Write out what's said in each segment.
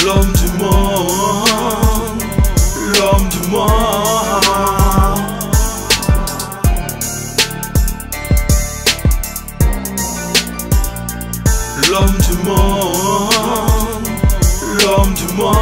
L'homme du monde, l'homme du monde. L'homme du monde, l'homme du monde.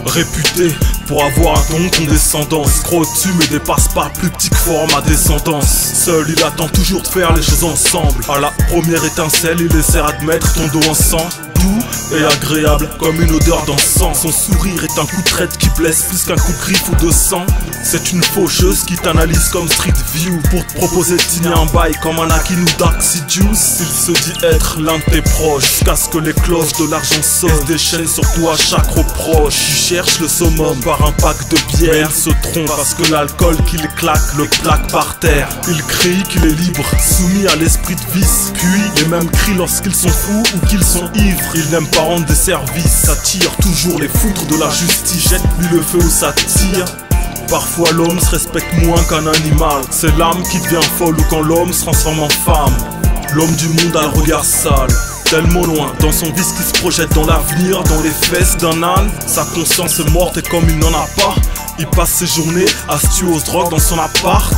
Réputé pour avoir un ton condescendant, scrotum et dépasse pas plus petit que format descendance. Seul il attend toujours de faire les choses ensemble. À la première étincelle il essaie d'admettre ton dos en sang, doux et agréable comme une odeur d'encens. Son sourire est un coup de traite qui blesse plus qu'un coup de griffe ou de sang. C'est une faucheuse qui t'analyse comme Street View pour te proposer de signer un bail comme un Akin ou Darksidious's. Il se dit être l'un de tes proches jusqu'à ce que les cloches de l'argent sonnent et se déchaînent sur toi à chaque reproche. Tu cherches le summum par un pack de bière, il se trompe parce que l'alcool qu'il claque le plaque par terre. Il crie qu'il est libre, soumis à l'esprit de vice, puis les mêmes cris lorsqu'ils sont fous ou qu'ils sont ivres. Il n'aime pas rendre des services, s'attire toujours les foudres de la justice. Jette-lui le feu où ça tire. Parfois l'homme se respecte moins qu'un animal. C'est l'âme qui devient folle ou quand l'homme se transforme en femme. L'homme du monde a le regard sale, tellement loin dans son vice qui se projette dans l'avenir, dans les fesses d'un âne. Sa conscience est morte et comme il n'en a pas, il passe ses journées à se tuer aux drogues dans son appart.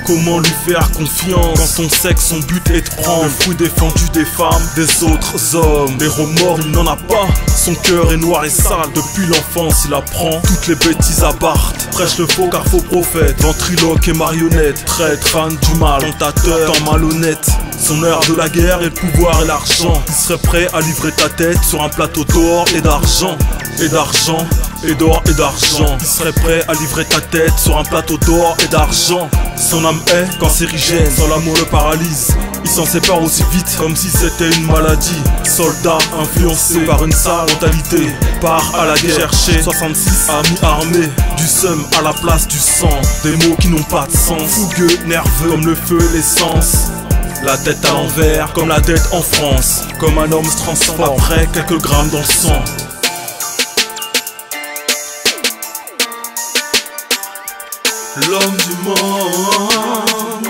Comment lui faire confiance quand on sait que son but est de prendre le fruit défendu des femmes, des autres hommes. Des remords il n'en a pas, son cœur est noir et sale. Depuis l'enfance il apprend toutes les bêtises à Barthes. Prêche le faux car faux prophète, ventriloque et marionnette, traître, fan du mal, tentateur, tant malhonnête. Son heure de la guerre est le pouvoir et l'argent. Il serait prêt à livrer ta tête sur un plateau d'or et d'argent. Et d'argent, et d'or et d'argent. Il serait prêt à livrer ta tête sur un plateau d'or et d'argent. Son âme est cancérigène, sans l'amour le paralyse. Il s'en sépare aussi vite comme si c'était une maladie. Soldat influencé par une sale mentalité, part à la guerre chercher 66 amis armés. Du seum à la place du sang, des mots qui n'ont pas de sens. Fougueux, nerveux comme le feu et l'essence. La tête à l'envers comme la tête en France. Comme un homme se transforme après quelques grammes dans le sang. L'homme du monde,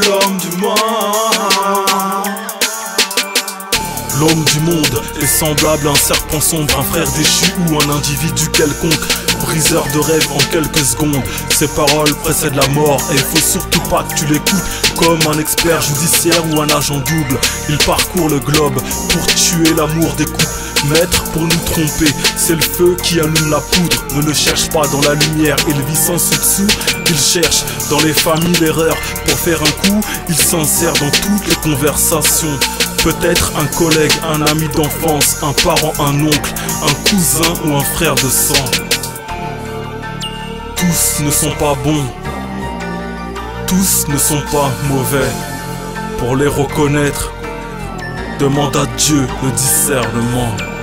l'homme du monde. L'homme du monde est semblable à un serpent sombre, un frère déchu ou un individu quelconque, briseur de rêves en quelques secondes. Ses paroles précèdent la mort et il faut surtout pas que tu l'écoutes comme un expert judiciaire ou un agent double. Il parcourt le globe pour tuer l'amour des coups. Maître pour nous tromper, c'est le feu qui allume la poudre. Ne le cherche pas dans la lumière, il vit sans sous-dessous. Il cherche dans les familles l'erreur. Pour faire un coup, il s'insère dans toutes les conversations. Peut-être un collègue, un ami d'enfance, un parent, un oncle, un cousin ou un frère de sang. Tous ne sont pas bons, tous ne sont pas mauvais. Pour les reconnaître, demande à Dieu le discernement.